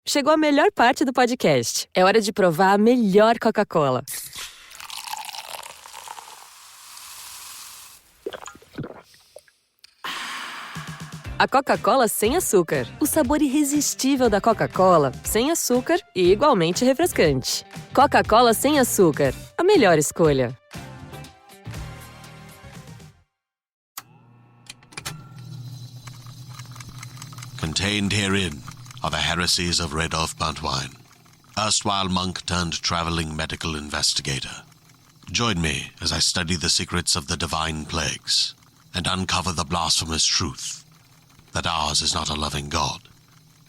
Chegou a melhor parte do podcast. É hora de provar a melhor Coca-Cola. A Coca-Cola sem açúcar. O sabor irresistível da Coca-Cola, sem açúcar e igualmente refrescante. Coca-Cola sem açúcar. A melhor escolha. Contained herein are the heresies of Radolf Buntwine, erstwhile monk turned traveling medical investigator. Join me as I study the secrets of the divine plagues and uncover the blasphemous truth that ours is not a loving God,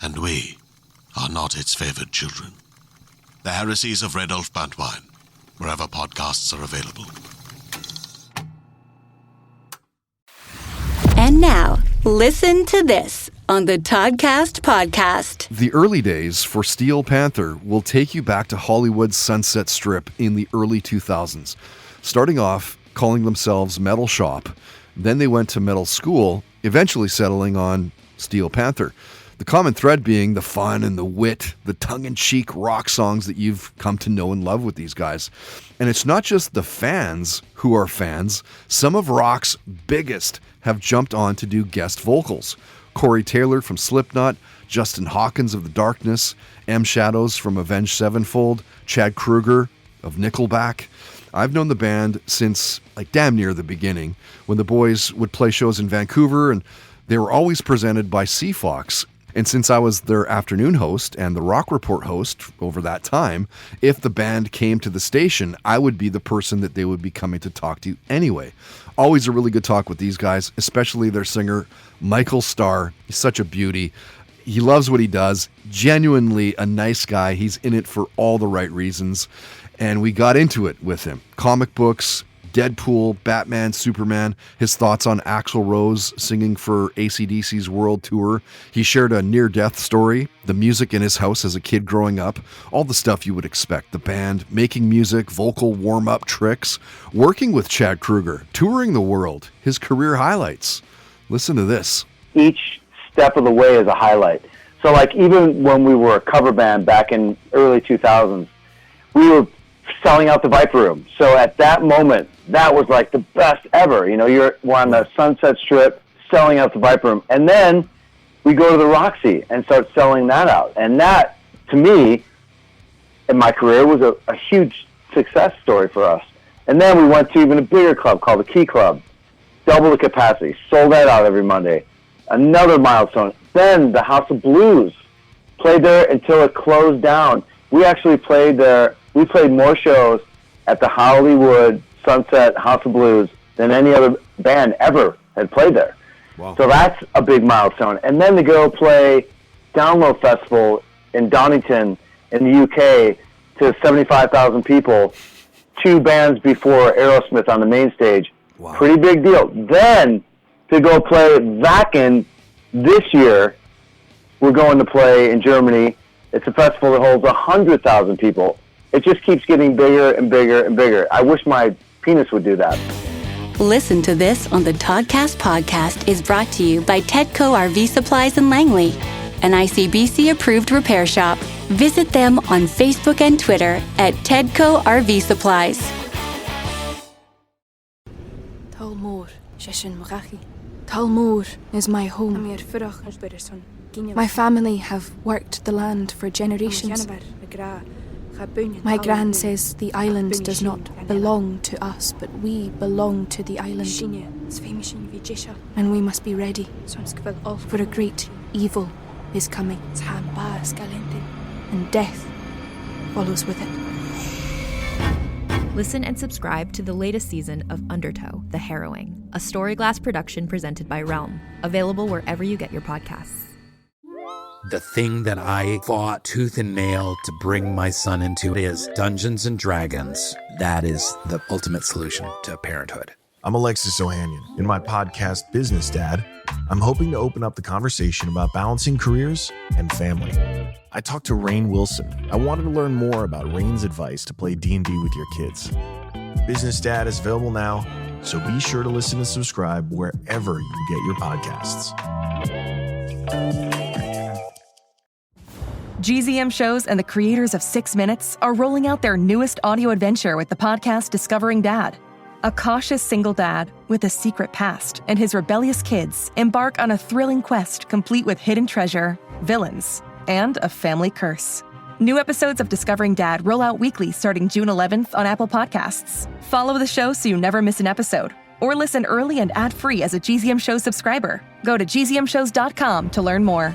and we are not its favored children. The heresies of Radolf Buntwine, wherever podcasts are available. And now, listen to this on the Toddcast podcast. The early days for Steel Panther will take you back to Hollywood's Sunset Strip in the early 2000s. Starting off calling themselves Metal Shop, then they went to Metal School, eventually settling on Steel Panther. The common thread being the fun and the wit, the tongue-in-cheek rock songs that you've come to know and love with these guys. And it's not just the fans who are fans. Some of rock's biggest have jumped on to do guest vocals. Corey Taylor from Slipknot, Justin Hawkins of The Darkness, M. Shadows from Avenged Sevenfold, Chad Kroeger of Nickelback. I've known the band since damn near the beginning, when the boys would play shows in Vancouver, and they were always presented by Seafox. And since I was their afternoon host and the Rock Report host over that time, if the band came to the station, I would be the person that they would be coming to talk to anyway. Always a really good talk with these guys, especially their singer, Michael Starr. He's such a beauty. He loves what he does. Genuinely a nice guy. He's in it for all the right reasons. And we got into it with him. Comic books, Deadpool, Batman, Superman, his thoughts on Axl Rose singing for AC/DC's World Tour. He shared a near-death story, the music in his house as a kid growing up, all the stuff you would expect, the band, making music, vocal warm-up tricks, working with Chad Kroeger, touring the world, his career highlights. Listen to this. Each step of the way is a highlight. So even when we were a cover band back in early 2000s, we were selling out the Viper Room. So at that moment, that was the best ever. We're on the Sunset Strip selling out the Viper Room. And then we go to the Roxy and start selling that out. And that, to me, in my career, was a huge success story for us. And then we went to even a bigger club called the Key Club. Double the capacity. Sold that out every Monday. Another milestone. Then the House of Blues. Played there until it closed down. We actually played there. We played more shows at the Hollywood Sunset House of Blues than any other band ever had played there. Wow. So that's a big milestone. And then to go play Download Festival in Donington in the UK to 75,000 people, 2 bands before Aerosmith on the main stage. Wow. Pretty big deal. Then to go play Wacken this year, we're going to play in Germany. It's a festival that holds 100,000 people. It just keeps getting bigger and bigger and bigger. I wish my penis would do that. Listen to this on the Toddcast podcast is brought to you by Tedco RV Supplies in Langley, an ICBC-approved repair shop. Visit them on Facebook and Twitter at Tedco RV Supplies. Talmor, Sheshin Murachi. Talmor is my home. My family have worked the land for generations. My gran says the island does not belong to us, but we belong to the island. And we must be ready, for a great evil is coming, and death follows with it. Listen and subscribe to the latest season of Undertow, The Harrowing, a Storyglass production presented by Realm, available wherever you get your podcasts. The thing that I fought tooth and nail to bring my son into is Dungeons and Dragons. That is the ultimate solution to parenthood. I'm Alexis Ohanian. In my podcast, Business Dad, I'm hoping to open up the conversation about balancing careers and family. I talked to Rainn Wilson. I wanted to learn more about Rainn's advice to play D&D with your kids. Business Dad is available now, so be sure to listen and subscribe wherever you get your podcasts. GZM Shows and the creators of 6 Minutes are rolling out their newest audio adventure with the podcast Discovering Dad. A cautious single dad with a secret past and his rebellious kids embark on a thrilling quest complete with hidden treasure, villains, and a family curse. New episodes of Discovering Dad roll out weekly starting June 11th on Apple Podcasts. Follow the show so you never miss an episode, or listen early and ad-free as a GZM Shows subscriber. Go to gzmshows.com to learn more.